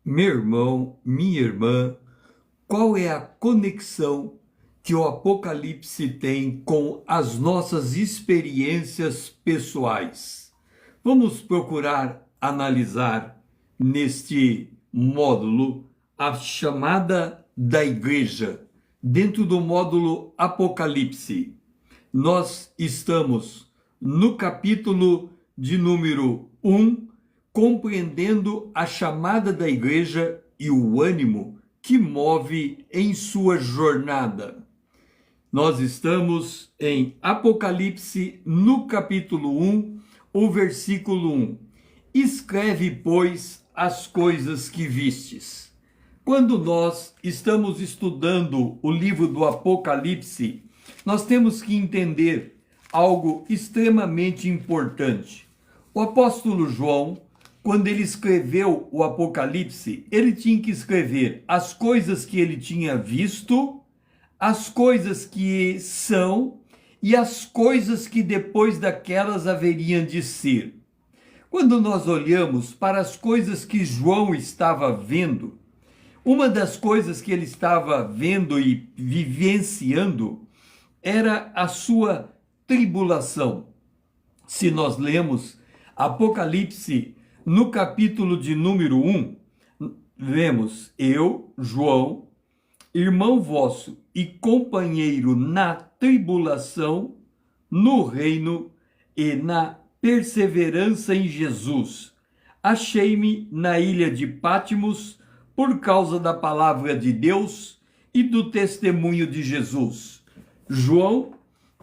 Meu irmão, minha irmã, qual é a conexão que o Apocalipse tem com as nossas experiências pessoais? Vamos procurar analisar neste módulo a chamada da igreja, dentro do módulo Apocalipse. Nós estamos no capítulo de número 1, compreendendo a chamada da igreja e o ânimo que move em sua jornada. Nós estamos em Apocalipse, no capítulo 1, o versículo 1. Escreve, pois, as coisas que vistes. Quando nós estamos estudando o livro do Apocalipse, nós temos que entender algo extremamente importante. O apóstolo João, quando ele escreveu o Apocalipse, ele tinha que escrever as coisas que ele tinha visto, as coisas que são e as coisas que depois daquelas haveriam de ser. Quando nós olhamos para as coisas que João estava vendo, uma das coisas que ele estava vendo e vivenciando era a sua tribulação. Se nós lemos Apocalipse no capítulo de número 1, vemos eu, João, irmão vosso e companheiro na tribulação, no reino e na perseverança em Jesus. Achei-me na ilha de Patmos por causa da palavra de Deus e do testemunho de Jesus. João,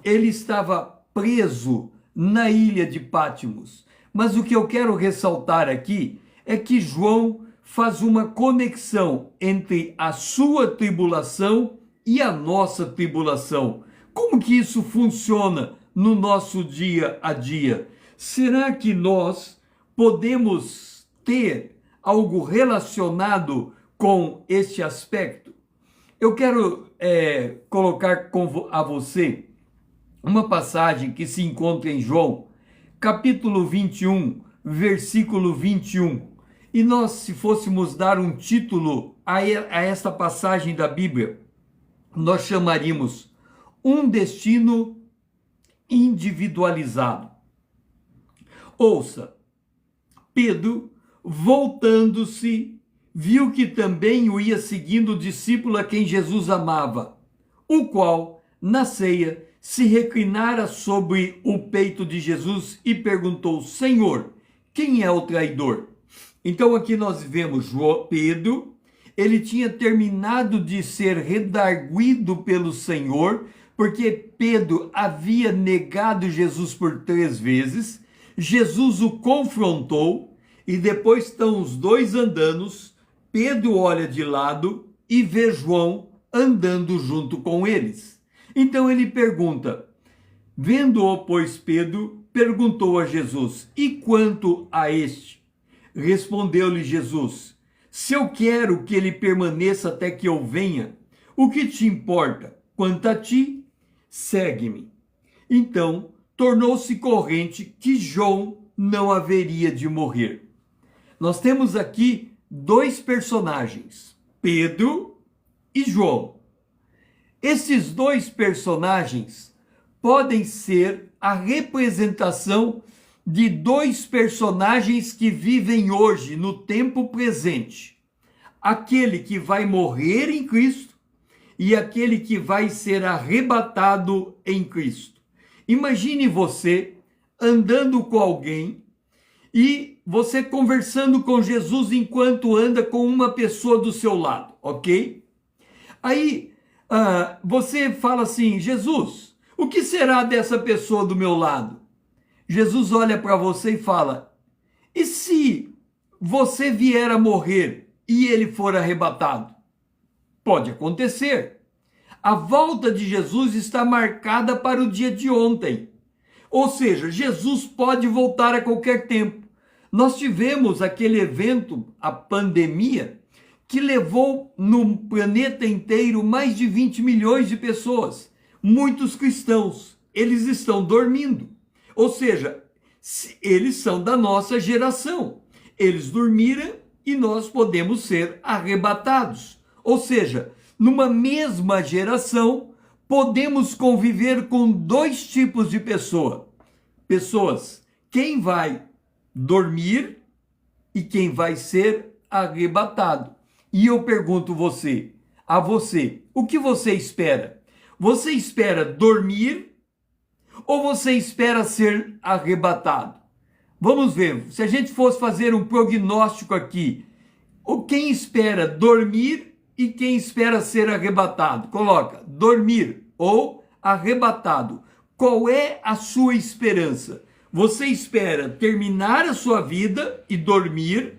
ele estava preso na ilha de Patmos. Mas o que eu quero ressaltar aqui é que João faz uma conexão entre a sua tribulação e a nossa tribulação. Como que isso funciona no nosso dia a dia? Será que nós podemos ter algo relacionado com este aspecto? Eu quero colocar a você uma passagem que se encontra em João, capítulo 21, versículo 21. E nós, se fôssemos dar um título a esta passagem da Bíblia, nós chamaríamos Um Destino Individualizado. Ouça, Pedro, voltando-se, viu que também o ia seguindo o discípulo a quem Jesus amava, o qual, na ceia, se reclinara sobre o peito de Jesus e perguntou: Senhor, quem é o traidor? Então aqui nós vemos Pedro, ele tinha terminado de ser redarguido pelo Senhor, porque Pedro havia negado Jesus por 3 vezes, Jesus o confrontou, e depois estão os dois andando, Pedro olha de lado e vê João andando junto com eles. Então ele pergunta, vendo-o, pois, Pedro perguntou a Jesus: e quanto a este? Respondeu-lhe Jesus: se eu quero que ele permaneça até que eu venha, o que te importa? Quanto a ti, segue-me. Então tornou-se corrente que João não haveria de morrer. Nós temos aqui 2 personagens, Pedro e João. Esses 2 personagens podem ser a representação de 2 personagens que vivem hoje, no tempo presente. Aquele que vai morrer em Cristo e aquele que vai ser arrebatado em Cristo. Imagine você andando com alguém e você conversando com Jesus enquanto anda com uma pessoa do seu lado, ok? Aí você fala assim: Jesus, o que será dessa pessoa do meu lado? Jesus olha para você e fala: e se você vier a morrer e ele for arrebatado? Pode acontecer. A volta de Jesus está marcada para o dia de ontem. Ou seja, Jesus pode voltar a qualquer tempo. Nós tivemos aquele evento, a pandemia, que levou no planeta inteiro mais de 20 milhões de pessoas. Muitos cristãos, eles estão dormindo. Ou seja, eles são da nossa geração. Eles dormiram e nós podemos ser arrebatados. Ou seja, numa mesma geração, podemos conviver com dois tipos de pessoas. Quem vai dormir e quem vai ser arrebatado. E eu pergunto a você, o que você espera? Você espera dormir ou você espera ser arrebatado? Vamos ver, se a gente fosse fazer um prognóstico aqui, quem espera dormir e quem espera ser arrebatado? Coloca, dormir ou arrebatado. Qual é a sua esperança? Você espera terminar a sua vida e dormir,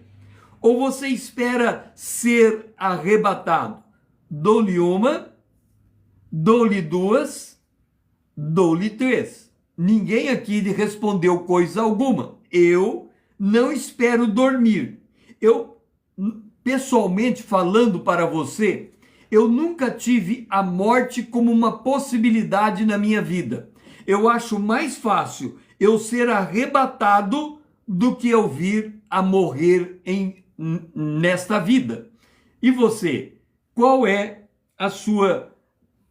ou você espera ser arrebatado? Dou-lhe uma, dou-lhe duas, dou-lhe três. Ninguém aqui respondeu coisa alguma. Eu não espero dormir. Eu, pessoalmente falando para você, eu nunca tive a morte como uma possibilidade na minha vida. Eu acho mais fácil eu ser arrebatado do que eu vir a morrer nesta vida. E você, qual é a sua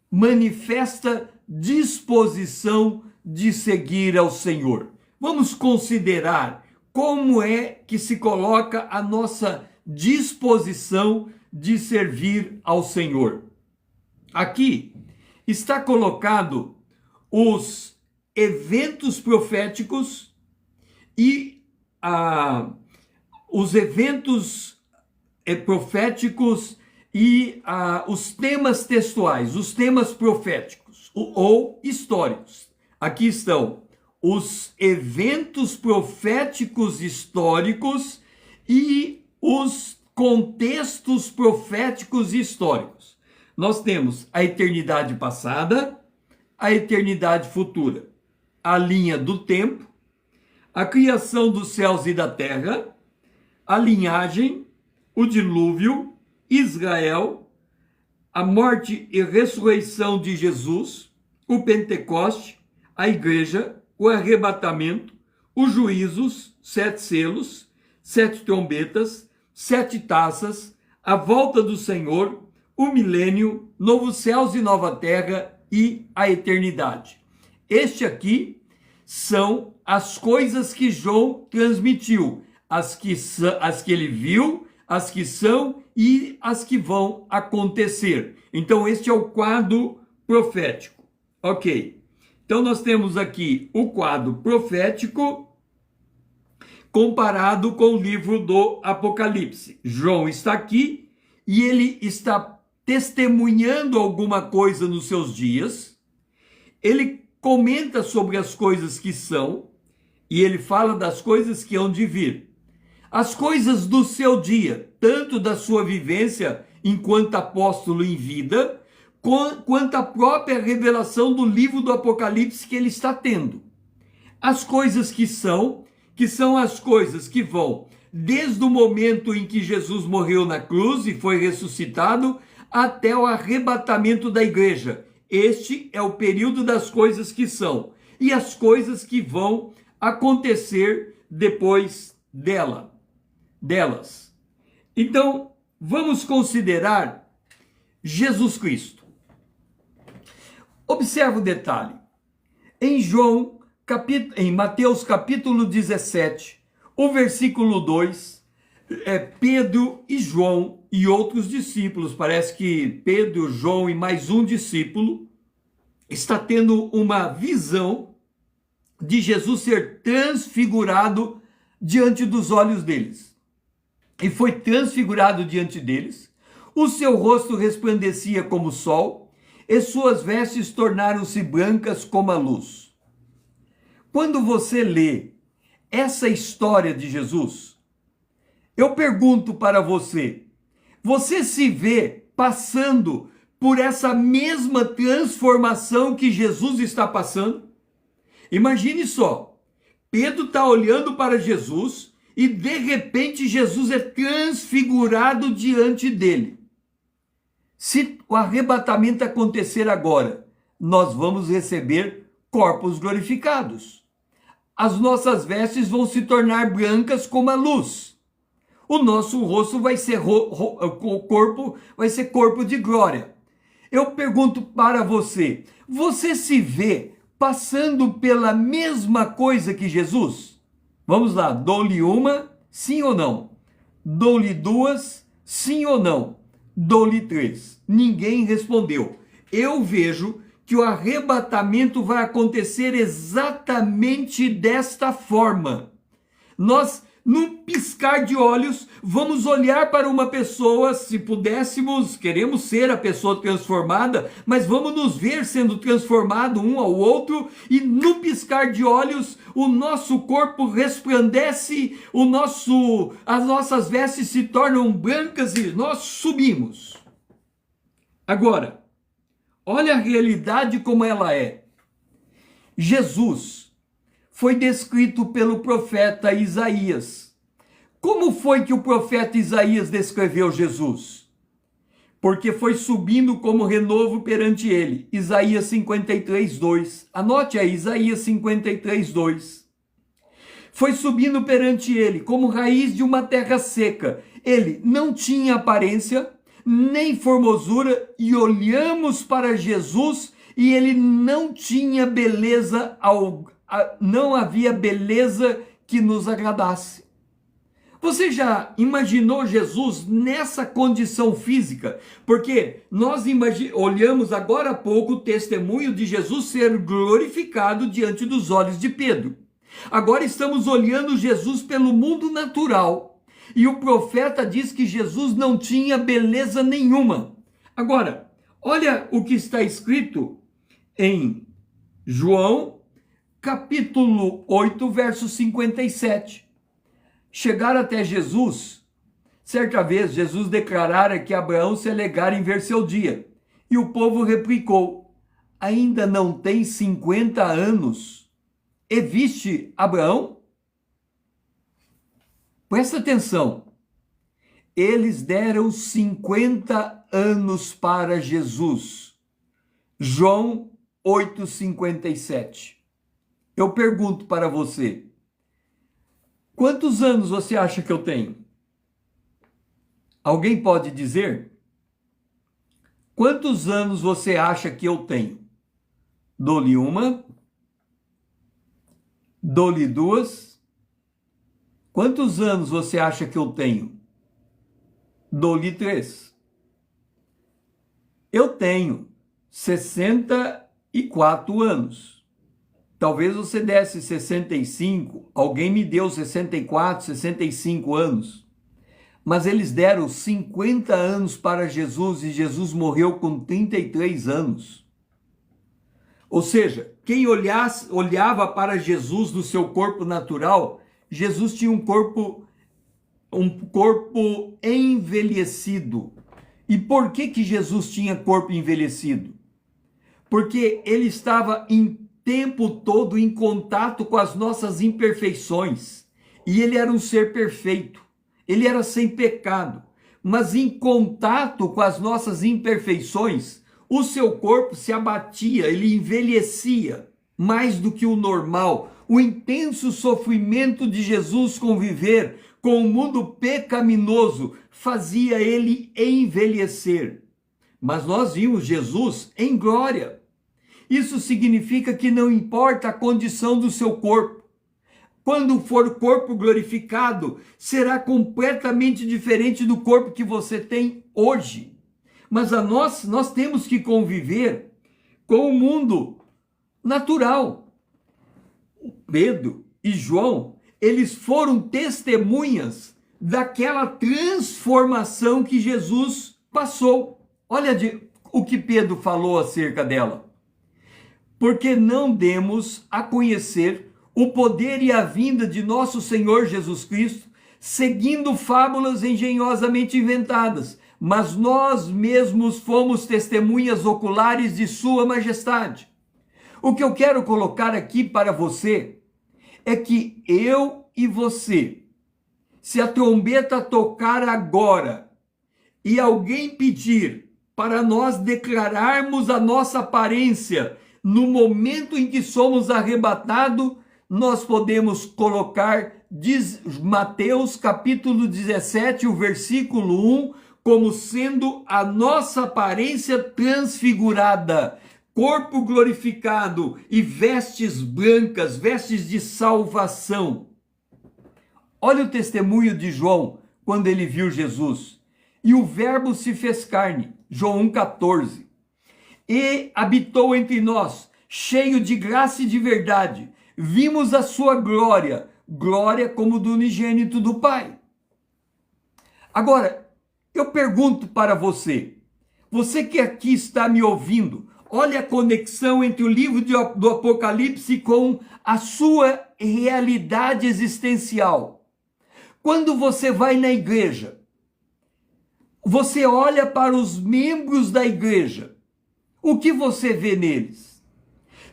manifesta disposição de seguir ao Senhor? Vamos considerar como é que se coloca a nossa disposição de servir ao Senhor. Aqui está colocado os eventos proféticos e os eventos proféticos e os temas textuais, os temas proféticos ou históricos. Aqui estão os eventos proféticos históricos e os contextos proféticos históricos. Nós temos a eternidade passada, a eternidade futura, a linha do tempo, a criação dos céus e da terra, a linhagem, o dilúvio, Israel, a morte e ressurreição de Jesus, o Pentecoste, a igreja, o arrebatamento, os juízos, 7 selos, 7 trombetas, 7 taças, a volta do Senhor, o milênio, novos céus e nova terra e a eternidade. Este aqui são as coisas que João transmitiu, as que ele viu, as que são e as que vão acontecer. Então este é o quadro profético. Ok. Então nós temos aqui o quadro profético comparado com o livro do Apocalipse. João está aqui e ele está testemunhando alguma coisa nos seus dias. Ele comenta sobre as coisas que são e ele fala das coisas que hão de vir. As coisas do seu dia, tanto da sua vivência enquanto apóstolo em vida, quanto a própria revelação do livro do Apocalipse que ele está tendo. As coisas que são as coisas que vão desde o momento em que Jesus morreu na cruz e foi ressuscitado até o arrebatamento da igreja. Este é o período das coisas que são e as coisas que vão acontecer depois delas. Então, vamos considerar Jesus Cristo. Observe o detalhe. Em Mateus capítulo 17, o versículo 2, Pedro e João e outros discípulos, parece que Pedro, João e mais um discípulo, está tendo uma visão de Jesus ser transfigurado diante dos olhos deles. E foi transfigurado diante deles, o seu rosto resplandecia como o sol, e suas vestes tornaram-se brancas como a luz. Quando você lê essa história de Jesus, eu pergunto para você, você se vê passando por essa mesma transformação que Jesus está passando? Imagine só, Pedro está olhando para Jesus e de repente Jesus é transfigurado diante dele. Se o arrebatamento acontecer agora, nós vamos receber corpos glorificados. As nossas vestes vão se tornar brancas como a luz. o nosso rosto vai ser o corpo vai ser corpo de glória. Eu pergunto para você, você se vê passando pela mesma coisa que Jesus? Vamos lá, dou-lhe uma, sim ou não? Dou-lhe duas, sim ou não? Dou-lhe três. Ninguém respondeu. Eu vejo que o arrebatamento vai acontecer exatamente desta forma. Nós, num piscar de olhos, vamos olhar para uma pessoa, se pudéssemos, queremos ser a pessoa transformada, mas vamos nos ver sendo transformado um ao outro, e no piscar de olhos, o nosso corpo resplandece, as nossas vestes se tornam brancas e nós subimos. Agora, olha a realidade como ela é. Jesus foi descrito pelo profeta Isaías. Como foi que o profeta Isaías descreveu Jesus? Porque foi subindo como renovo perante ele. Isaías 53, 2. Anote aí, Isaías 53, 2. Foi subindo perante ele como raiz de uma terra seca. Ele não tinha aparência, nem formosura, e olhamos para Jesus e ele não tinha beleza não havia beleza que nos agradasse. Você já imaginou Jesus nessa condição física? Porque nós olhamos agora há pouco o testemunho de Jesus ser glorificado diante dos olhos de Pedro. Agora estamos olhando Jesus pelo mundo natural. E o profeta diz que Jesus não tinha beleza nenhuma. Agora, olha o que está escrito em João capítulo 8, verso 57. Chegaram até Jesus. Certa vez, Jesus declarara que Abraão se alegrara em ver seu dia. E o povo replicou, ainda não tem 50 anos. E viste Abraão? Presta atenção. Eles deram 50 anos para Jesus. João 8:57. Eu pergunto para você, quantos anos você acha que eu tenho? Alguém pode dizer? Quantos anos você acha que eu tenho? Dou-lhe uma? Dou-lhe duas? Quantos anos você acha que eu tenho? Dou-lhe três. Eu tenho 64 anos. Talvez você desse 65, alguém me deu 64, 65 anos. Mas eles deram 50 anos para Jesus e Jesus morreu com 33 anos. Ou seja, quem olhava para Jesus no seu corpo natural, Jesus tinha um corpo envelhecido. E por que Jesus tinha corpo envelhecido? Porque ele estava em tempo todo em contato com as nossas imperfeições. E ele era um ser perfeito. Ele era sem pecado. Mas em contato com as nossas imperfeições, o seu corpo se abatia, ele envelhecia mais do que o normal. O intenso sofrimento de Jesus conviver com o mundo pecaminoso fazia ele envelhecer. Mas nós vimos Jesus em glória. Isso significa que não importa a condição do seu corpo. Quando for o corpo glorificado, será completamente diferente do corpo que você tem hoje. Mas nós temos que conviver com o mundo natural. Pedro e João, eles foram testemunhas daquela transformação que Jesus passou. Olha o que Pedro falou acerca dela. Porque não demos a conhecer o poder e a vinda de nosso Senhor Jesus Cristo, seguindo fábulas engenhosamente inventadas, mas nós mesmos fomos testemunhas oculares de sua majestade. O que eu quero colocar aqui para você é que eu e você, se a trombeta tocar agora e alguém pedir para nós declararmos a nossa aparência no momento em que somos arrebatados, nós podemos colocar, diz Mateus capítulo 17, o versículo 1, como sendo a nossa aparência transfigurada, corpo glorificado e vestes brancas, vestes de salvação. Olha o testemunho de João quando ele viu Jesus. E o verbo se fez carne, João 1,14. E habitou entre nós, cheio de graça e de verdade. Vimos a sua glória, glória como do unigênito do Pai. Agora, eu pergunto para você que aqui está me ouvindo, olha a conexão entre o livro do Apocalipse com a sua realidade existencial. Quando você vai na igreja, você olha para os membros da igreja, o que você vê neles?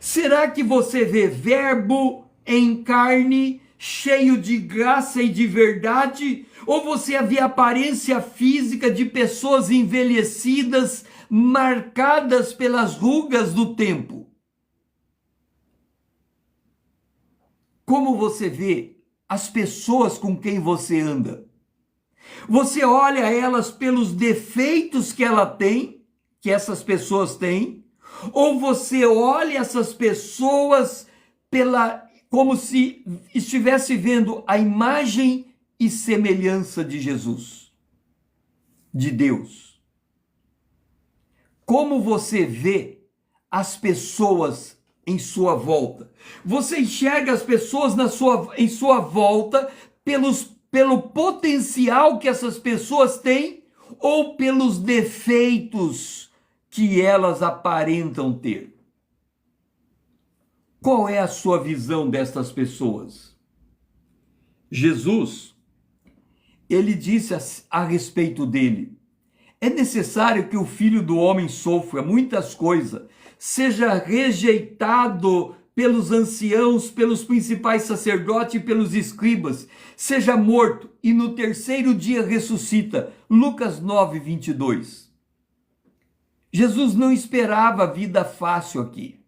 Será que você vê verbo em carne, cheio de graça e de verdade? Ou você vê a aparência física de pessoas envelhecidas, marcadas pelas rugas do tempo? Como você vê as pessoas com quem você anda? Você olha elas pelos defeitos que ela tem, que essas pessoas têm, ou você olha essas pessoas como se estivesse vendo a imagem e semelhança de Jesus, de Deus? Como você vê as pessoas em sua volta? Você enxerga as pessoas em sua volta pelo potencial que essas pessoas têm ou pelos defeitos que elas aparentam ter? Qual é a sua visão destas pessoas? Jesus, ele disse a respeito dele: é necessário que o Filho do Homem sofra muitas coisas, seja rejeitado pelos anciãos, pelos principais sacerdotes e pelos escribas, seja morto e no terceiro dia ressuscita. Lucas 9, 22. Jesus não esperava a vida fácil aqui.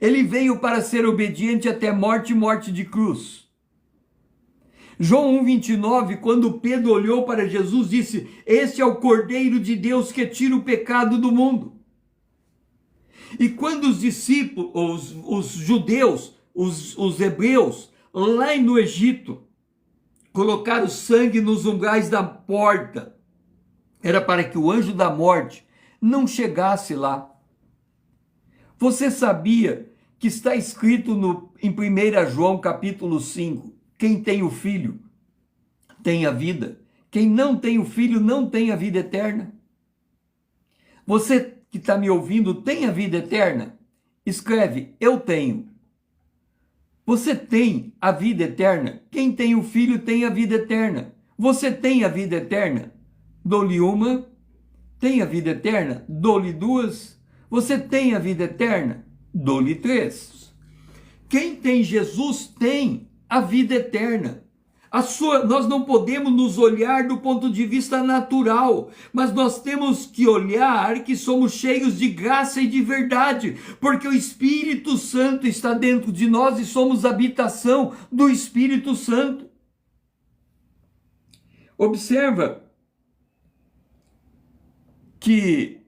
Ele veio para ser obediente até morte e morte de cruz. João 1, 29, quando Pedro olhou para Jesus, disse: este é o Cordeiro de Deus que tira o pecado do mundo. E quando os discípulos, os judeus, os hebreus, lá no Egito, colocaram sangue nos umbrais da porta, era para que o anjo da morte não chegasse lá. Você sabia que está escrito em 1 João capítulo 5, quem tem o Filho tem a vida, quem não tem o Filho não tem a vida eterna? Você que está me ouvindo tem a vida eterna? Escreve: eu tenho. Você tem a vida eterna? Quem tem o Filho tem a vida eterna. Você tem a vida eterna? Dou-lhe uma. Tem a vida eterna? Dou-lhe duas. Você tem a vida eterna? Dou-lhe três. Quem tem Jesus tem a vida eterna. Nós não podemos nos olhar do ponto de vista natural, mas nós temos que olhar que somos cheios de graça e de verdade, porque o Espírito Santo está dentro de nós e somos habitação do Espírito Santo. Observa que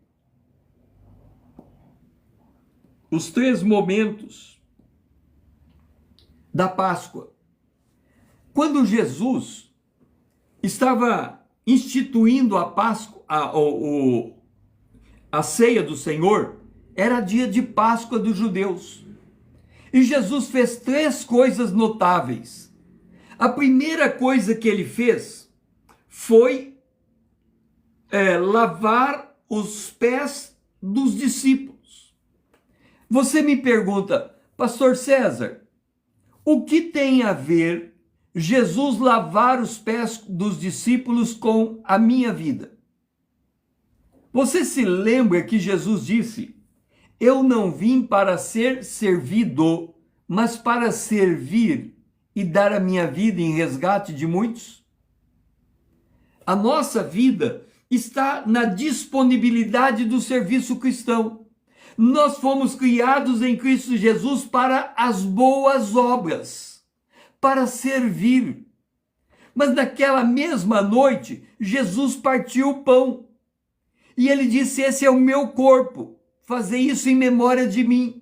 os 3 momentos da Páscoa, quando Jesus estava instituindo a Páscoa, a ceia do Senhor, era dia de Páscoa dos judeus. E Jesus fez 3 coisas notáveis. A primeira coisa que ele fez foi lavar os pés dos discípulos. Você me pergunta: Pastor César, o que tem a ver Jesus lavar os pés dos discípulos com a minha vida? Você se lembra que Jesus disse: eu não vim para ser servido, mas para servir e dar a minha vida em resgate de muitos? A nossa vida está na disponibilidade do serviço cristão. Nós fomos criados em Cristo Jesus para as boas obras. para servir. Mas naquela mesma noite, Jesus partiu o pão. E ele disse: esse é o meu corpo, fazei isso em memória de mim.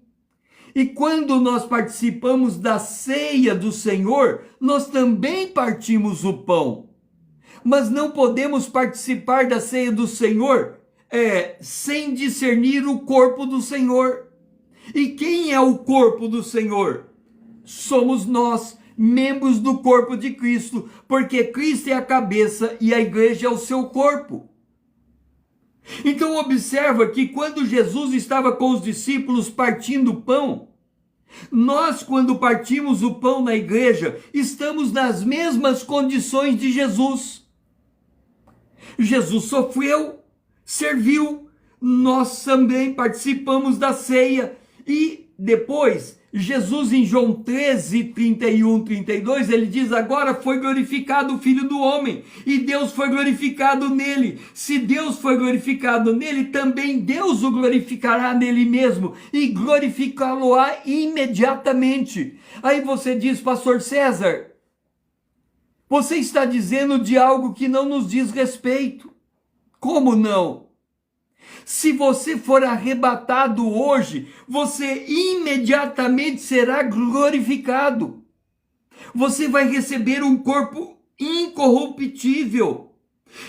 E quando nós participamos da ceia do Senhor, nós também partimos o pão. Mas não podemos participar da ceia do Senhor sem discernir o corpo do Senhor. E quem é o corpo do Senhor? Somos nós, membros do corpo de Cristo, porque Cristo é a cabeça e a igreja é o seu corpo. Então observa que quando Jesus estava com os discípulos partindo o pão, nós, quando partimos o pão na igreja, estamos nas mesmas condições de Jesus. Jesus sofreu, serviu, nós também participamos da ceia. E depois, Jesus em João 13, 31, 32, ele diz: agora foi glorificado o Filho do Homem, e Deus foi glorificado nele. Se Deus foi glorificado nele, também Deus o glorificará nele mesmo, e glorificá-lo-á imediatamente. Aí você diz: pastor César, você está dizendo de algo que não nos diz respeito. Como não? Se você for arrebatado hoje, você imediatamente será glorificado. Você vai receber um corpo incorruptível.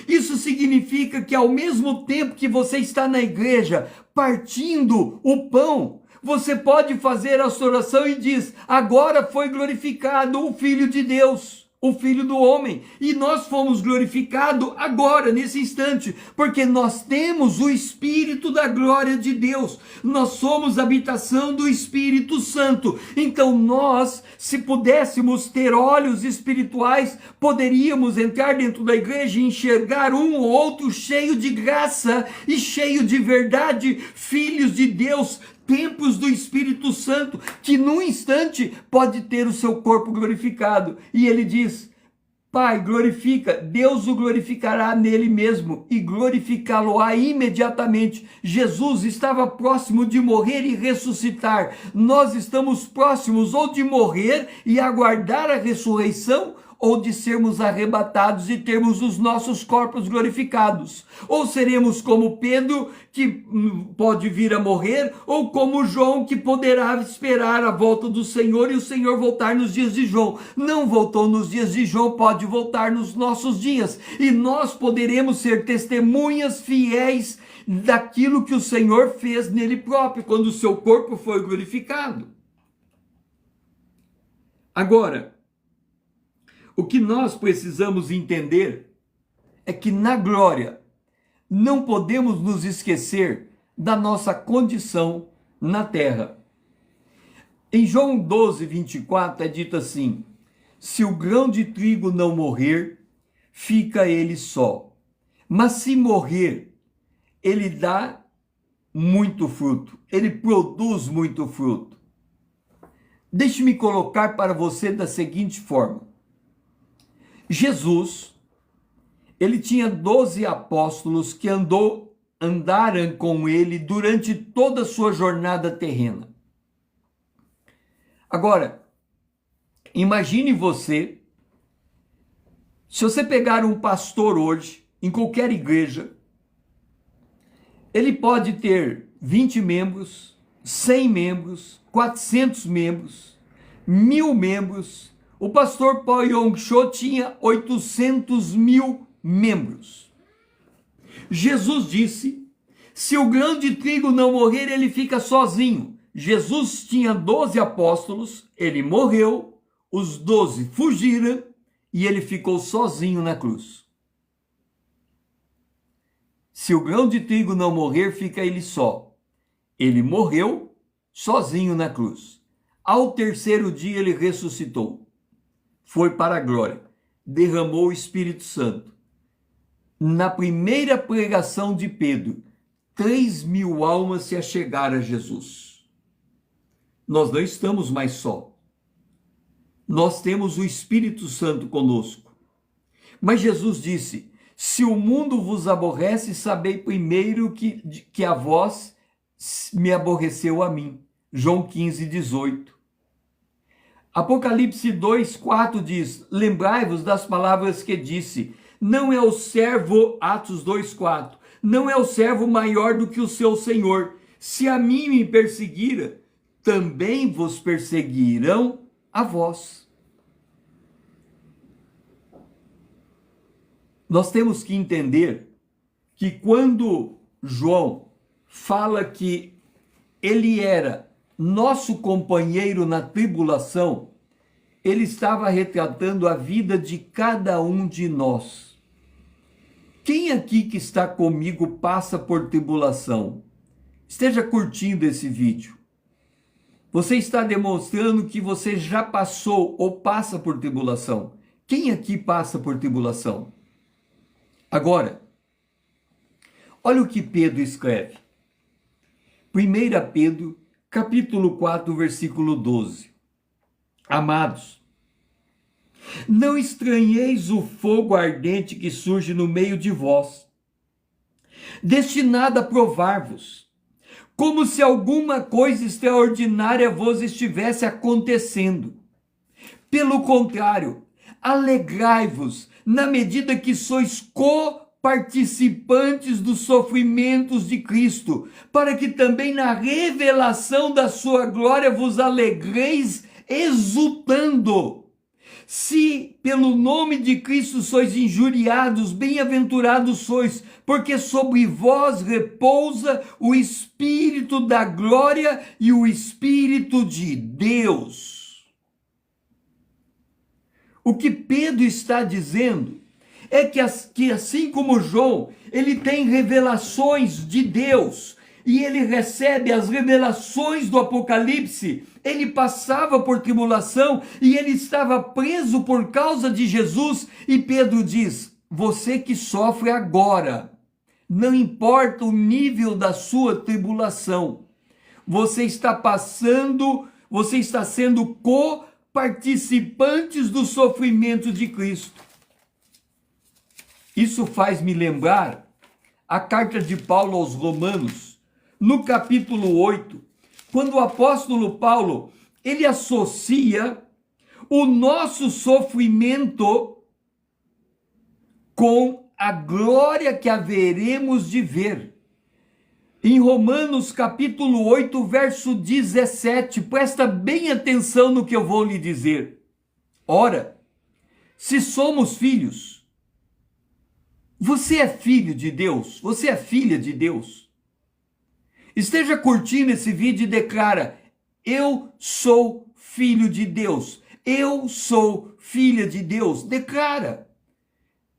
Isso significa que ao mesmo tempo que você está na igreja partindo o pão, você pode fazer a oração e diz: agora foi glorificado o Filho de Deus, o Filho do Homem, e nós fomos glorificados agora, nesse instante, porque nós temos o Espírito da glória de Deus, nós somos habitação do Espírito Santo. Então nós, se pudéssemos ter olhos espirituais, poderíamos entrar dentro da igreja e enxergar um ou outro cheio de graça e cheio de verdade, filhos de Deus, templos do Espírito Santo, que num instante pode ter o seu corpo glorificado. E ele diz: Pai, glorifica, Deus o glorificará nele mesmo e glorificá-lo-á imediatamente. Jesus estava próximo de morrer e ressuscitar. Nós estamos próximos ou de morrer e aguardar a ressurreição, ou de sermos arrebatados e termos os nossos corpos glorificados. Ou seremos como Pedro, que pode vir a morrer, ou como João, que poderá esperar a volta do Senhor e o Senhor voltar nos dias de João. Não voltou nos dias de João, pode voltar nos nossos dias. E nós poderemos ser testemunhas fiéis daquilo que o Senhor fez nele próprio, quando o seu corpo foi glorificado. Agora, o que nós precisamos entender é que na glória não podemos nos esquecer da nossa condição na terra. Em João 12, 24 é dito assim: se o grão de trigo não morrer, fica ele só. Mas se morrer, ele dá muito fruto, ele produz muito fruto. Deixe-me colocar para você da seguinte forma: Jesus, ele tinha 12 apóstolos que andaram com ele durante toda a sua jornada terrena. Agora, imagine você, se você pegar um pastor hoje, em qualquer igreja, ele pode ter 20 membros, 100 membros, 400 membros, 1000 membros. O pastor Paul Yong-cho tinha 800.000 membros. Jesus disse: se o grão de trigo não morrer, ele fica sozinho. Jesus tinha 12 apóstolos, ele morreu, os 12 fugiram e ele ficou sozinho na cruz. Se o grão de trigo não morrer, fica ele só. Ele morreu sozinho na cruz. Ao terceiro dia ele ressuscitou. Foi para a glória, derramou o Espírito Santo. Na primeira pregação de Pedro, 3.000 almas se achegaram a Jesus. Nós não estamos mais só. Nós temos o Espírito Santo conosco. Mas Jesus disse: se o mundo vos aborrece, sabei primeiro que a vós me aborreceu a mim. João 15, 18. Apocalipse 2:4 diz: lembrai-vos das palavras que disse, não é o servo, Atos 2:4, não é o servo maior do que o seu senhor. Se a mim me perseguira, também vos perseguirão a vós. Nós temos que entender que quando João fala que ele era nosso companheiro na tribulação, ele estava retratando a vida de cada um de nós. Quem aqui que está comigo passa por tribulação? Esteja curtindo esse vídeo. Você está demonstrando que você já passou ou passa por tribulação. Quem aqui passa por tribulação? Agora, olha o que Pedro escreve. 1 Pedro, capítulo 4, versículo 12. Amados, não estranheis o fogo ardente que surge no meio de vós, destinado a provar-vos, como se alguma coisa extraordinária vos estivesse acontecendo. Pelo contrário, alegrai-vos na medida que sois coparticipantes dos sofrimentos de Cristo, para que também na revelação da sua glória vos alegreis exultando. Se pelo nome de Cristo sois injuriados, bem-aventurados sois, porque sobre vós repousa o Espírito da glória e o Espírito de Deus. O que Pedro está dizendo é que assim como João, ele tem revelações de Deus, e ele recebe as revelações do Apocalipse. Ele passava por tribulação e ele estava preso por causa de Jesus. E Pedro diz: você que sofre agora, não importa o nível da sua tribulação, você está sendo coparticipantes do sofrimento de Cristo. Isso faz me lembrar a carta de Paulo aos Romanos, no capítulo 8, quando o apóstolo Paulo, ele associa o nosso sofrimento com a glória que haveremos de ver. Em Romanos capítulo 8, verso 17, presta bem atenção no que eu vou lhe dizer. Ora, se somos filhos, você é filho de Deus, você é filha de Deus. Esteja curtindo esse vídeo e declara: eu sou filho de Deus. Eu sou filha de Deus. Declara.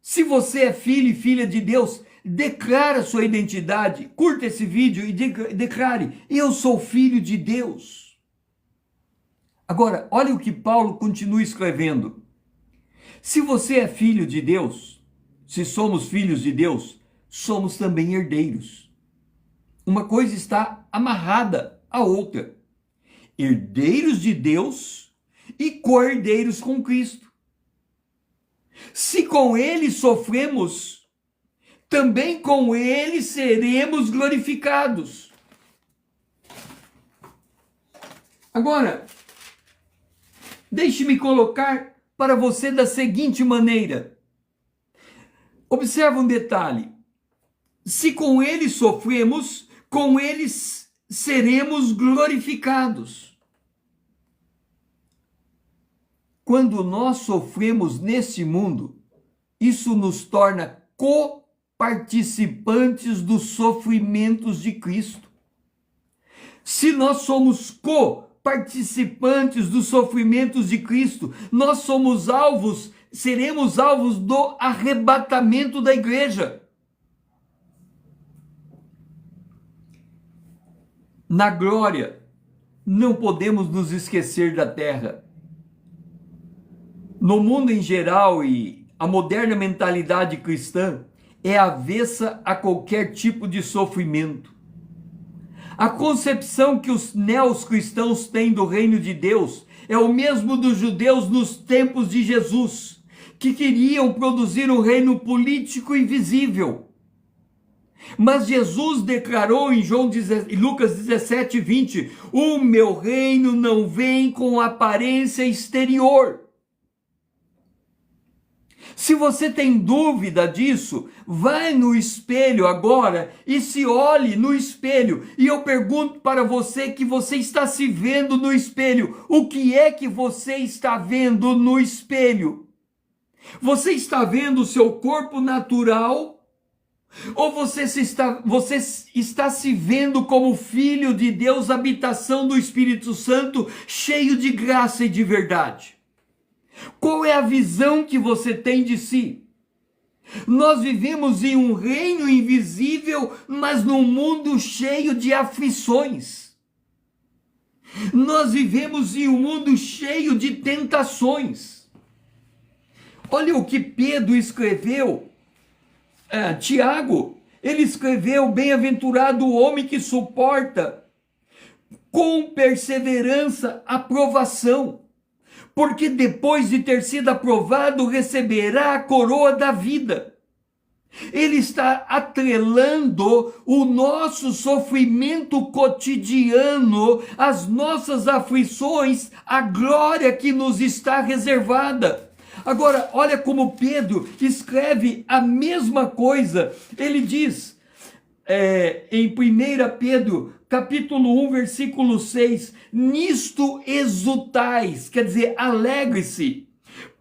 Se você é filho e filha de Deus, declara sua identidade. Curta esse vídeo e declare: eu sou filho de Deus. Agora, olha o que Paulo continua escrevendo. Se você é filho de Deus, se somos filhos de Deus, somos também herdeiros. Uma coisa está amarrada à outra. Herdeiros de Deus e co-herdeiros com Cristo. Se com ele sofremos, também com ele seremos glorificados. Agora, deixe-me colocar para você da seguinte maneira. Observa um detalhe. Se com ele sofremos, com eles seremos glorificados. Quando nós sofremos neste mundo, isso nos torna coparticipantes dos sofrimentos de Cristo. Se nós somos coparticipantes dos sofrimentos de Cristo, nós seremos alvos do arrebatamento da igreja. Na glória, não podemos nos esquecer da terra. No mundo em geral, e a moderna mentalidade cristã é avessa a qualquer tipo de sofrimento. A concepção que os neos-cristãos têm do reino de Deus é o mesmo dos judeus nos tempos de Jesus, que queriam produzir um reino político invisível. Mas Jesus declarou em Lucas 17, 20, o meu reino não vem com aparência exterior. Se você tem dúvida disso, vai no espelho agora e se olhe no espelho. E eu pergunto para você que você está se vendo no espelho. O que é que você está vendo no espelho? Você está vendo o seu corpo natural? Ou você está se vendo como filho de Deus, habitação do Espírito Santo, cheio de graça e de verdade? Qual é a visão que você tem de si? Nós vivemos em um reino invisível, mas num mundo cheio de aflições. Nós vivemos em um mundo cheio de tentações. Olha o que Pedro escreveu. Tiago, ele escreveu: bem-aventurado o homem que suporta com perseverança a provação, porque depois de ter sido aprovado, receberá a coroa da vida. Ele está atrelando o nosso sofrimento cotidiano, as nossas aflições, à glória que nos está reservada. Agora, olha como Pedro escreve a mesma coisa. Ele diz em 1 Pedro, capítulo 1, versículo 6, nisto exultais, quer dizer, alegre-se.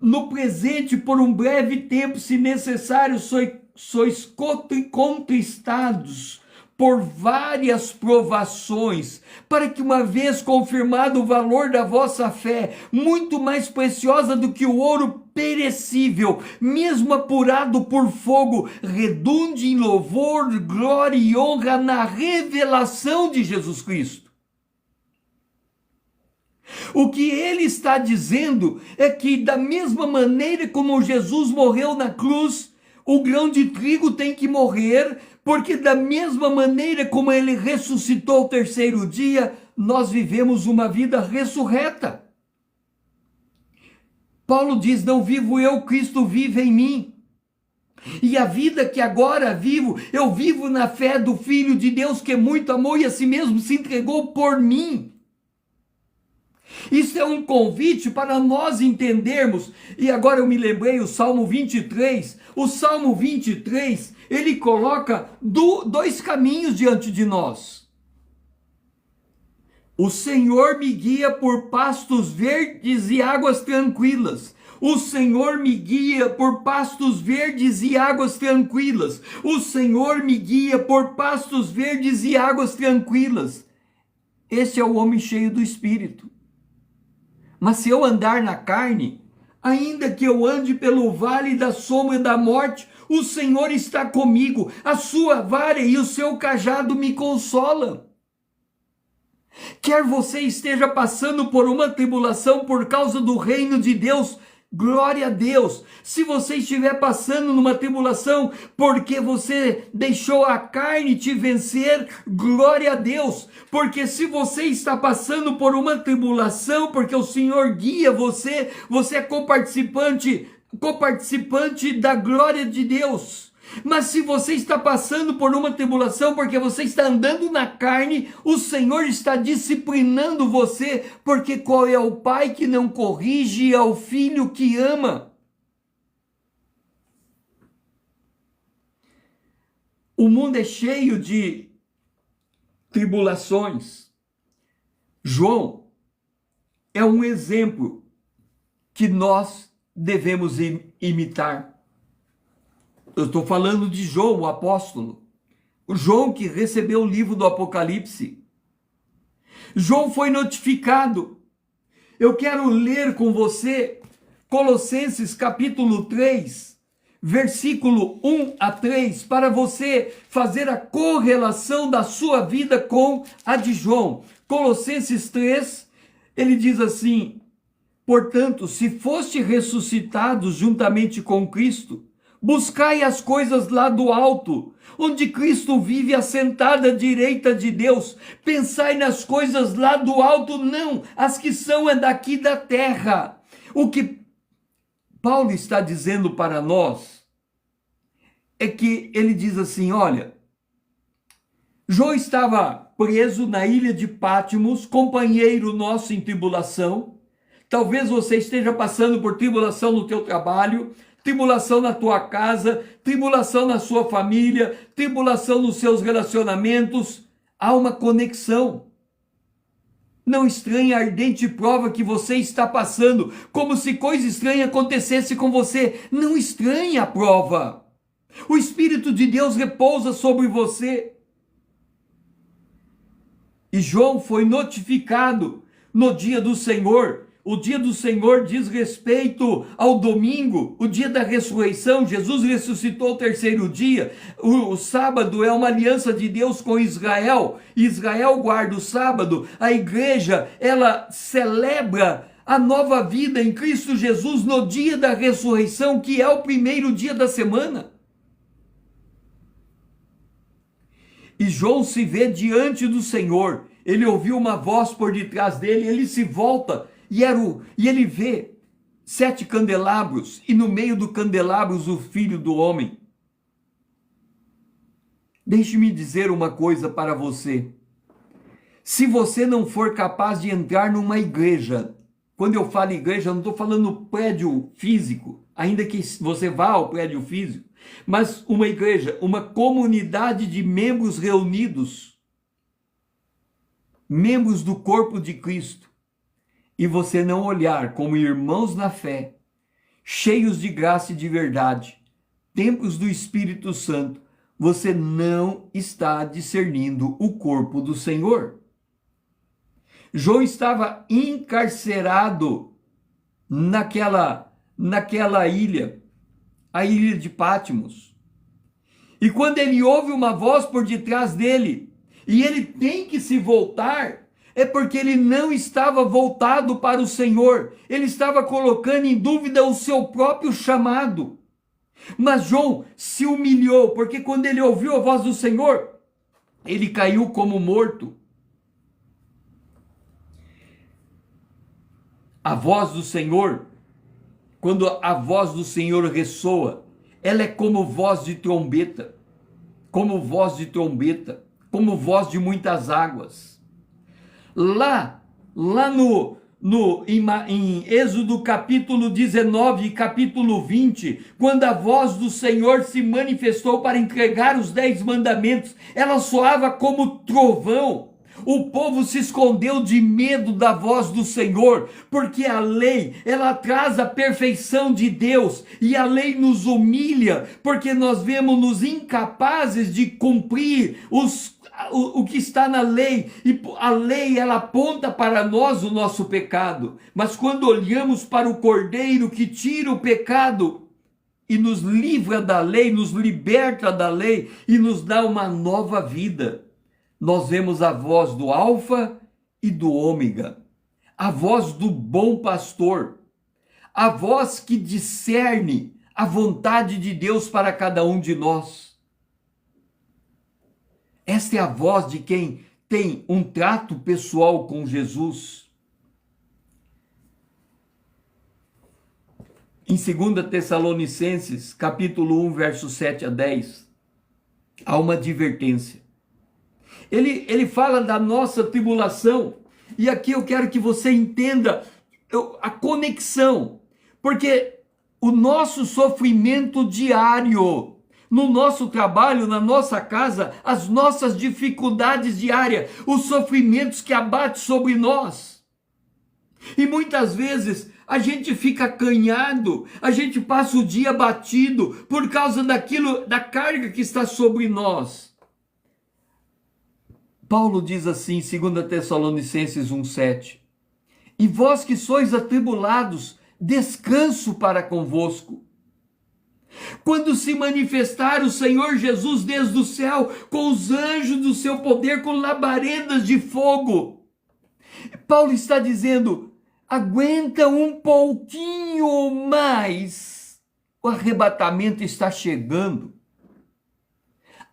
No presente, por um breve tempo, se necessário, sois contristados por várias provações, para que, uma vez confirmado o valor da vossa fé, muito mais preciosa do que o ouro perecível, mesmo apurado por fogo, redunde em louvor, glória e honra na revelação de Jesus Cristo. O que ele está dizendo é que, da mesma maneira como Jesus morreu na cruz, o grão de trigo tem que morrer, porque da mesma maneira como ele ressuscitou ao terceiro dia, nós vivemos uma vida ressurreta. Paulo diz: não vivo eu, Cristo vive em mim. E a vida que agora vivo, eu vivo na fé do Filho de Deus, que muito amou e a si mesmo se entregou por mim. Isso é um convite para nós entendermos. E agora eu me lembrei, o Salmo 23. O Salmo 23, ele coloca dois caminhos diante de nós. O Senhor me guia por pastos verdes e águas tranquilas. O Senhor me guia por pastos verdes e águas tranquilas. O Senhor me guia por pastos verdes e águas tranquilas. Esse é o homem cheio do Espírito. Mas se eu andar na carne, ainda que eu ande pelo vale da sombra da morte, o Senhor está comigo, a sua vara e o seu cajado me consolam. Quer você esteja passando por uma tribulação por causa do reino de Deus, glória a Deus. Se você estiver passando numa tribulação porque você deixou a carne te vencer, glória a Deus. Porque se você está passando por uma tribulação porque o Senhor guia você, você é coparticipante da glória de Deus. Mas se você está passando por uma tribulação porque você está andando na carne, o Senhor está disciplinando você, porque qual é o pai que não corrige ao filho que ama? O mundo é cheio de tribulações. João é um exemplo que nós devemos imitar. Eu estou falando de João, o apóstolo. O João que recebeu o livro do Apocalipse. João foi notificado. Eu quero ler com você Colossenses capítulo 3, versículo 1 a 3, para você fazer a correlação da sua vida com a de João. Colossenses 3, ele diz assim: portanto, se foste ressuscitados juntamente com Cristo, buscai as coisas lá do alto, onde Cristo vive assentado à direita de Deus. Pensai nas coisas lá do alto, não as que são daqui da terra. O que Paulo está dizendo para nós é que ele diz assim: olha, João estava preso na ilha de Patmos, companheiro nosso em tribulação. Talvez você esteja passando por tribulação no teu trabalho, tribulação na tua casa, tribulação na sua família, tribulação nos seus relacionamentos. Há uma conexão. Não estranhe a ardente prova que você está passando, como se coisa estranha acontecesse com você. Não estranhe a prova. O Espírito de Deus repousa sobre você. E João foi notificado no dia do Senhor. O dia do Senhor diz respeito ao domingo, o dia da ressurreição. Jesus ressuscitou o terceiro dia. O sábado é uma aliança de Deus com Israel. Israel guarda o sábado. A igreja, ela celebra a nova vida em Cristo Jesus no dia da ressurreição, que é o primeiro dia da semana. E João se vê diante do Senhor. Ele ouviu uma voz por detrás dele, ele se volta e ele vê 7 candelabros, e no meio do candelabros o Filho do Homem. Deixe-me dizer uma coisa para você. Se você não for capaz de entrar numa igreja, quando eu falo igreja, eu não estou falando prédio físico, ainda que você vá ao prédio físico, mas uma igreja, uma comunidade de membros reunidos, membros do corpo de Cristo, e você não olhar como irmãos na fé, cheios de graça e de verdade, templos do Espírito Santo, você não está discernindo o corpo do Senhor. João estava encarcerado naquela ilha, a ilha de Patmos. E quando ele ouve uma voz por detrás dele, e ele tem que se voltar, é porque ele não estava voltado para o Senhor. Ele estava colocando em dúvida o seu próprio chamado. Mas João se humilhou, porque quando ele ouviu a voz do Senhor, ele caiu como morto. A voz do Senhor, quando a voz do Senhor ressoa, ela é como voz de trombeta, como voz de trombeta, como voz de muitas águas. Lá em Êxodo capítulo 19 e capítulo 20, quando a voz do Senhor se manifestou para entregar os 10 mandamentos, ela soava como trovão. O povo se escondeu de medo da voz do Senhor, porque a lei, ela traz a perfeição de Deus, e a lei nos humilha, porque nós vemos-nos incapazes de cumprir o que está na lei, e a lei ela aponta para nós o nosso pecado, mas quando olhamos para o Cordeiro que tira o pecado e nos livra da lei, nos liberta da lei e nos dá uma nova vida, nós vemos a voz do Alfa e do Ômega, a voz do bom pastor, a voz que discerne a vontade de Deus para cada um de nós. Esta é a voz de quem tem um trato pessoal com Jesus. Em 2 Tessalonicenses, capítulo 1, versos 7 a 10, há uma advertência. Ele fala da nossa tribulação, e aqui eu quero que você entenda a conexão, porque o nosso sofrimento diário, no nosso trabalho, na nossa casa, as nossas dificuldades diárias, os sofrimentos que abatem sobre nós. E muitas vezes a gente fica acanhado, a gente passa o dia abatido por causa da carga que está sobre nós. Paulo diz assim, 2 Tessalonicenses 1,7: E vós que sois atribulados, descanso para convosco. Quando se manifestar o Senhor Jesus desde o céu, com os anjos do seu poder, com labaredas de fogo. Paulo está dizendo, aguenta um pouquinho mais, o arrebatamento está chegando.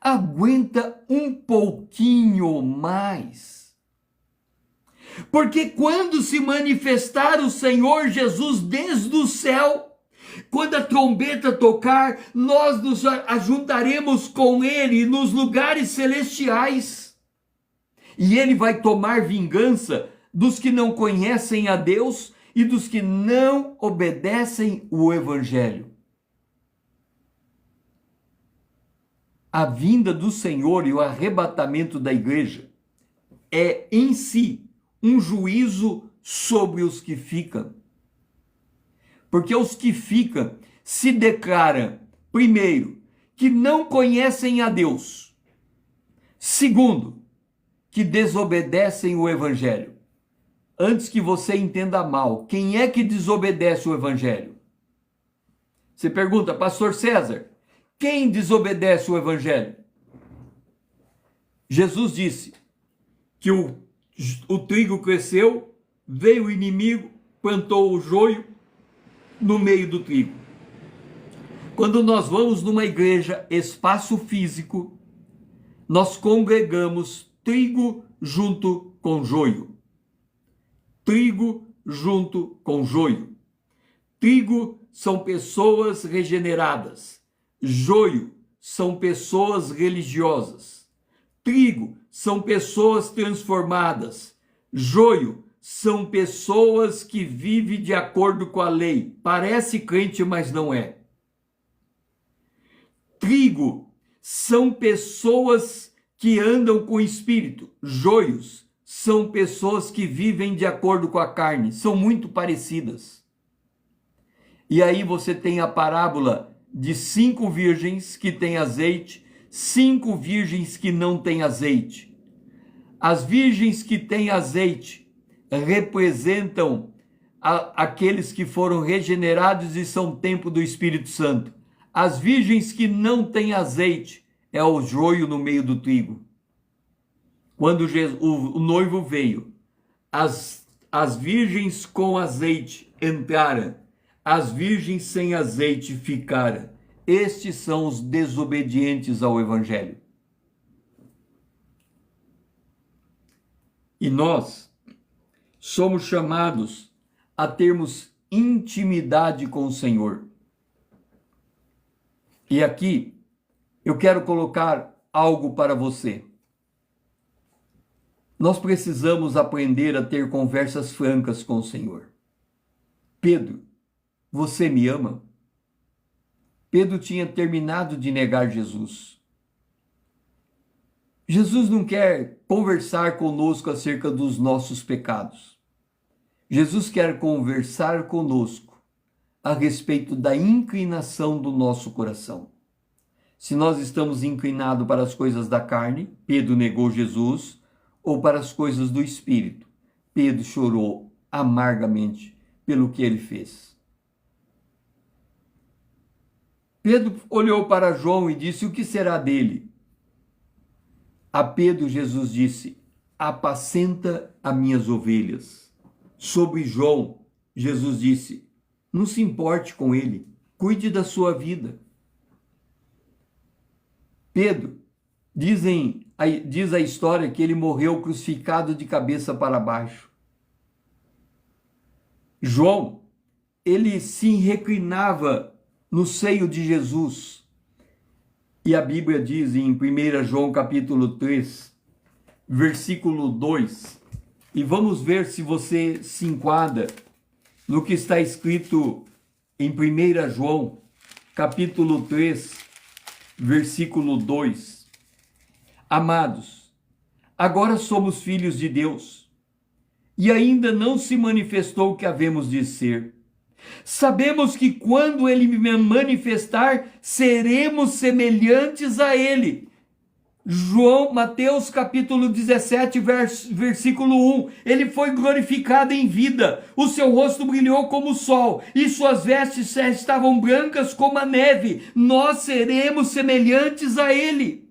Aguenta um pouquinho mais. Porque quando se manifestar o Senhor Jesus desde o céu, quando a trombeta tocar, nós nos ajuntaremos com Ele nos lugares celestiais. E ele vai tomar vingança dos que não conhecem a Deus e dos que não obedecem o Evangelho. A vinda do Senhor e o arrebatamento da igreja é em si um juízo sobre os que ficam. Porque os que ficam se declaram, primeiro, que não conhecem a Deus. Segundo, que desobedecem o Evangelho. Antes que você entenda mal, quem é que desobedece o Evangelho? Você pergunta, pastor César, quem desobedece o Evangelho? Jesus disse que o trigo cresceu, veio o inimigo, plantou o joio no meio do trigo. Quando nós vamos numa igreja, espaço físico, nós congregamos trigo junto com joio. Trigo junto com joio. Trigo são pessoas regeneradas. Joio são pessoas religiosas. Trigo são pessoas transformadas. Joio são pessoas que vivem de acordo com a lei. Parece crente, mas não é. Trigo são pessoas que andam com o espírito. Joios são pessoas que vivem de acordo com a carne. São muito parecidas. E aí você tem a parábola de 5 virgens que têm azeite, 5 virgens que não têm azeite. As virgens que têm azeite representam aqueles que foram regenerados e são templo do Espírito Santo. As virgens que não têm azeite é o joio no meio do trigo. Quando o noivo veio, as virgens com azeite entraram, as virgens sem azeite ficaram. Estes são os desobedientes ao Evangelho. E nós somos chamados a termos intimidade com o Senhor. E aqui eu quero colocar algo para você. Nós precisamos aprender a ter conversas francas com o Senhor. Pedro, você me ama? Pedro tinha terminado de negar Jesus. Jesus não quer conversar conosco acerca dos nossos pecados. Jesus quer conversar conosco a respeito da inclinação do nosso coração. Se nós estamos inclinados para as coisas da carne, Pedro negou Jesus, ou para as coisas do Espírito, Pedro chorou amargamente pelo que ele fez. Pedro olhou para João e disse, o que será dele? A Pedro Jesus disse, apacenta as minhas ovelhas. Sobre João, Jesus disse, não se importe com ele, cuide da sua vida. Pedro, diz a história que ele morreu crucificado de cabeça para baixo. João, ele se reclinava no seio de Jesus. E a Bíblia diz em 1 João capítulo 3, versículo 2, e vamos ver se você se enquadra no que está escrito em 1 João capítulo 3, versículo 2. Amados, agora somos filhos de Deus, e ainda não se manifestou o que havemos de ser. Sabemos que quando ele manifestar, seremos semelhantes a ele. Mateus capítulo 17, versículo 1. Ele foi glorificado em vida, o seu rosto brilhou como o sol, e suas vestes estavam brancas como a neve. Nós seremos semelhantes a ele.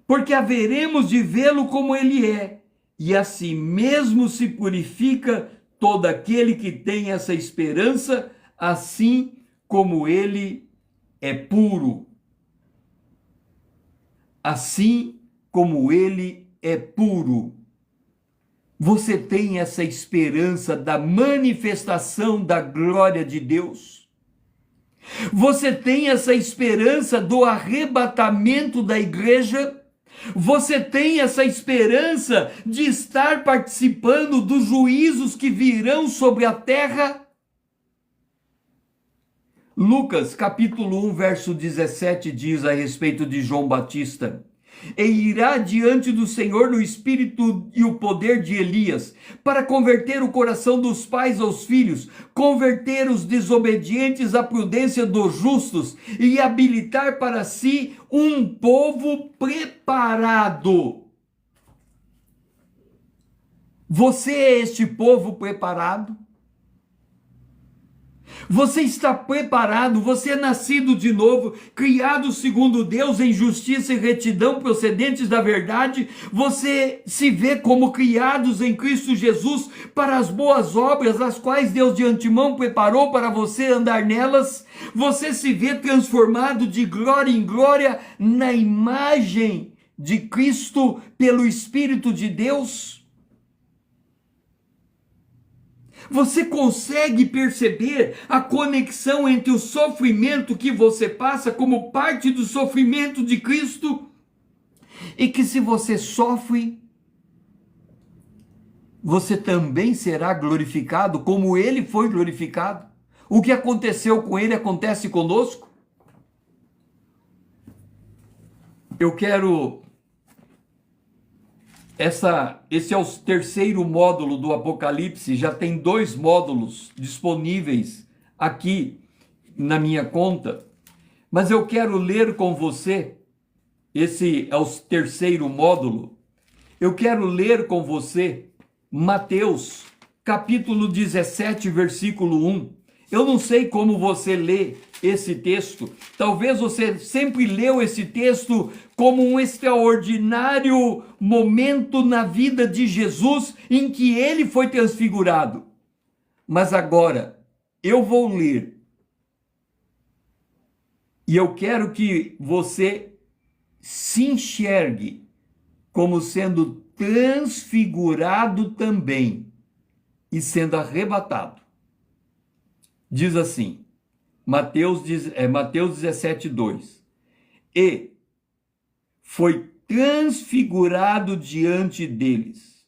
Porque haveremos de vê-lo como ele é, e assim mesmo se purifica todo aquele que tem essa esperança, assim como ele é puro. Assim como ele é puro. Você tem essa esperança da manifestação da glória de Deus? Você tem essa esperança do arrebatamento da igreja? Você tem essa esperança de estar participando dos juízos que virão sobre a terra? Lucas, capítulo 1, verso 17, diz a respeito de João Batista: e irá diante do Senhor no espírito e o poder de Elias, para converter o coração dos pais aos filhos, converter os desobedientes à prudência dos justos e habilitar para si um povo preparado. Você é este povo preparado? Você está preparado? Você é nascido de novo, criado segundo Deus em justiça e retidão procedentes da verdade? Você se vê como criados em Cristo Jesus para as boas obras, as quais Deus de antemão preparou para você andar nelas? Você se vê transformado de glória em glória na imagem de Cristo pelo Espírito de Deus? Você consegue perceber a conexão entre o sofrimento que você passa como parte do sofrimento de Cristo? E que se você sofre, você também será glorificado como ele foi glorificado? O que aconteceu com ele acontece conosco? Eu quero... Esse é o terceiro módulo do Apocalipse, já tem 2 módulos disponíveis aqui na minha conta, mas eu quero ler com você, esse é o terceiro módulo, eu quero ler com você Mateus, capítulo 17, versículo 1. Eu não sei como você lê esse texto, talvez você sempre leu esse texto como um extraordinário momento na vida de Jesus em que ele foi transfigurado. Mas agora eu vou ler e eu quero que você se enxergue como sendo transfigurado também e sendo arrebatado. Diz assim, Mateus 17, 2. E foi transfigurado diante deles.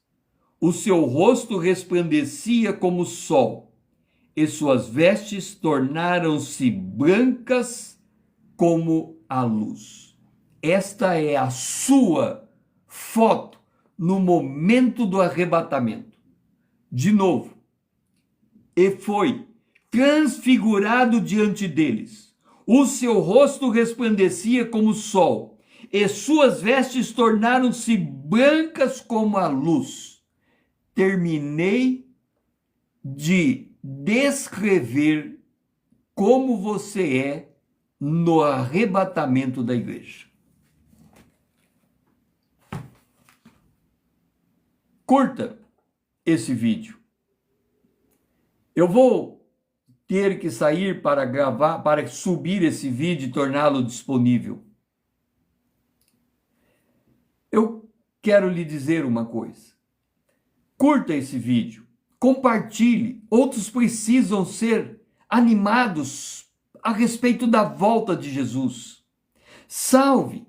O seu rosto resplandecia como o sol, e suas vestes tornaram-se brancas como a luz. Esta é a sua foto no momento do arrebatamento. De novo, e foi transfigurado diante deles. O seu rosto resplandecia como o sol, e suas vestes tornaram-se brancas como a luz. Terminei de descrever como você é no arrebatamento da igreja. Curta esse vídeo. Eu vou ter que sair para gravar, para subir esse vídeo e torná-lo disponível. Eu quero lhe dizer uma coisa. Curta esse vídeo, compartilhe. Outros precisam ser animados a respeito da volta de Jesus. Salve,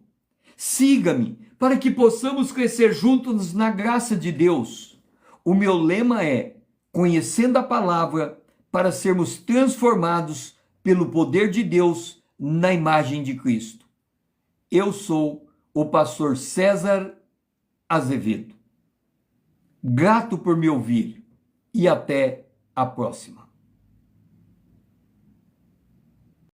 siga-me, para que possamos crescer juntos na graça de Deus. O meu lema é: conhecendo a palavra, para sermos transformados pelo poder de Deus na imagem de Cristo. Eu sou o pastor César Azevedo. Grato por me ouvir e até a próxima.